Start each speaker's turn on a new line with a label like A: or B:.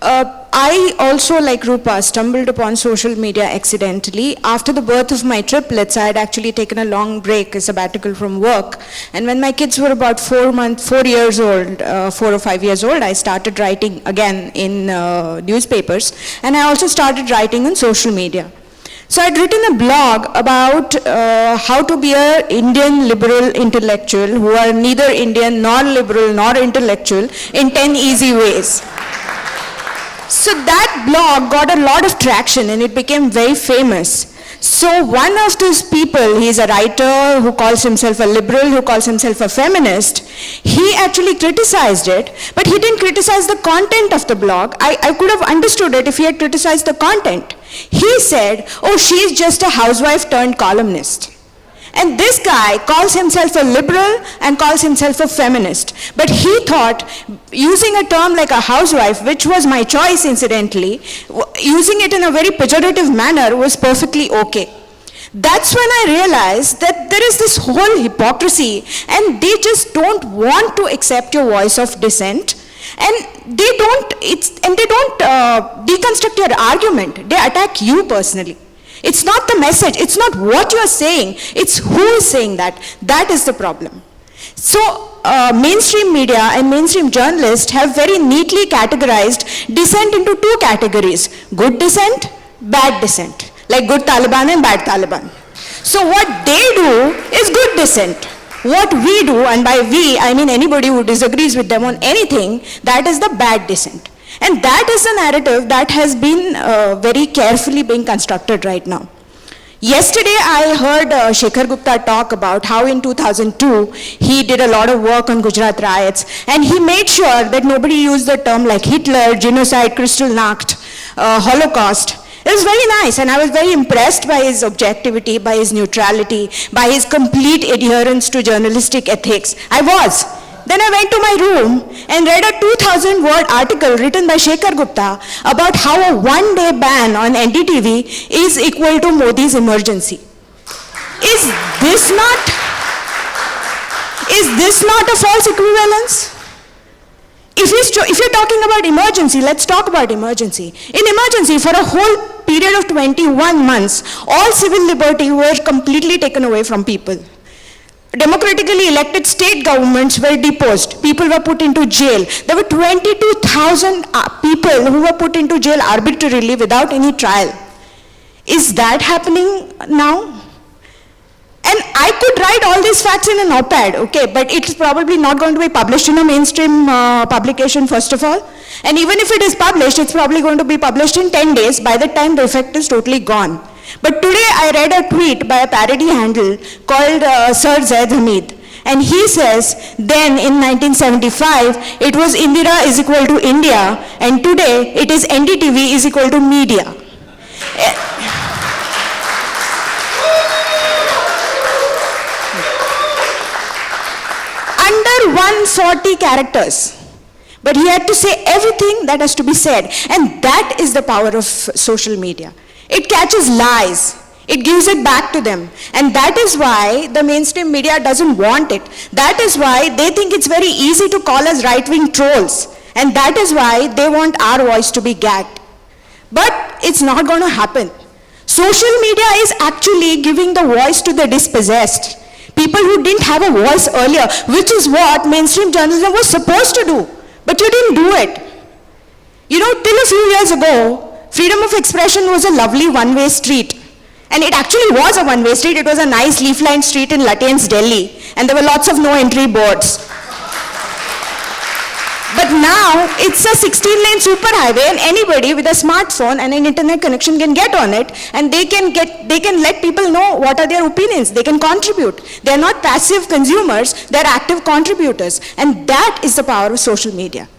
A: I also, like Rupa, stumbled upon social media accidentally. After the birth of my triplets, I had actually taken a long break, a sabbatical from work. And when my kids were about 4 years old, 4 or 5 years old, I started writing again in newspapers. And I also started writing on social media. So I'd written a blog about how to be an Indian liberal intellectual who are neither Indian nor liberal nor intellectual in 10 easy ways. So that blog got a lot of traction and it became very famous. So one of those people, he's a writer who calls himself a liberal, who calls himself a feminist, he actually criticized it, but he didn't criticize the content of the blog. I could have understood it if he had criticized the content. He said, oh, she's just a housewife turned columnist. And this guy calls himself a liberal and calls himself a feminist. But he thought using a term like a housewife, which was my choice incidentally, using it in a very pejorative manner was perfectly okay. That's when I realized that there is this whole hypocrisy and they just don't want to accept your voice of dissent. And they don't deconstruct your argument. They attack you personally. It's not the message, it's not what you're saying, it's who is saying that. That is the problem. So mainstream media and mainstream journalists have very neatly categorized dissent into two categories: good dissent, bad dissent, like good Taliban and bad Taliban. So what they do is good dissent. What we do, and by we I mean anybody who disagrees with them on anything, that is the bad dissent. And that is the narrative that has been very carefully being constructed right now. Yesterday I heard Shekhar Gupta talk about how in 2002 he did a lot of work on Gujarat riots and he made sure that nobody used the term like Hitler, genocide, Kristallnacht, Holocaust. It was very nice and I was very impressed by his objectivity, by his neutrality, by his complete adherence to journalistic ethics. I was. Then I went to my room and read a 2,000-word article written by Shekhar Gupta about how a one-day ban on NDTV is equal to Modi's emergency. Is this not a false equivalence? If you're talking about emergency, let's talk about emergency. In emergency, for a whole period of 21 months, all civil liberty were completely taken away from people. Democratically elected state governments were deposed. People were put into jail. There were 22,000 people who were put into jail arbitrarily without any trial. Is that happening now? And I could write all these facts in an op-ed, okay, but it's probably not going to be published in a mainstream publication, first of all. And even if it is published, it's probably going to be published in 10 days. By the time the effect is totally gone. But today I read a tweet by a parody handle called Sir Zaid Hamid. And he says, then in 1975, it was Indira is equal to India, and today it is NDTV is equal to media. Under 140 characters. But he had to say everything that has to be said. And that is the power of social media. It catches lies. It gives it back to them. And that is why the mainstream media doesn't want it. That is why they think it's very easy to call us right-wing trolls. And that is why they want our voice to be gagged. But it's not going to happen. Social media is actually giving the voice to the dispossessed. People who didn't have a voice earlier, which is what mainstream journalism was supposed to do. But you didn't do it. You know, till a few years ago, freedom of expression was a lovely one-way street. And it actually was a one-way street. It was a nice leaf-lined street in Lutyens, Delhi. And there were lots of no-entry boards. But now, it's a 16-lane superhighway and anybody with a smartphone and an internet connection can get on it and they can let people know what are their opinions. They can contribute. They're not passive consumers, they're active contributors. And that is the power of social media.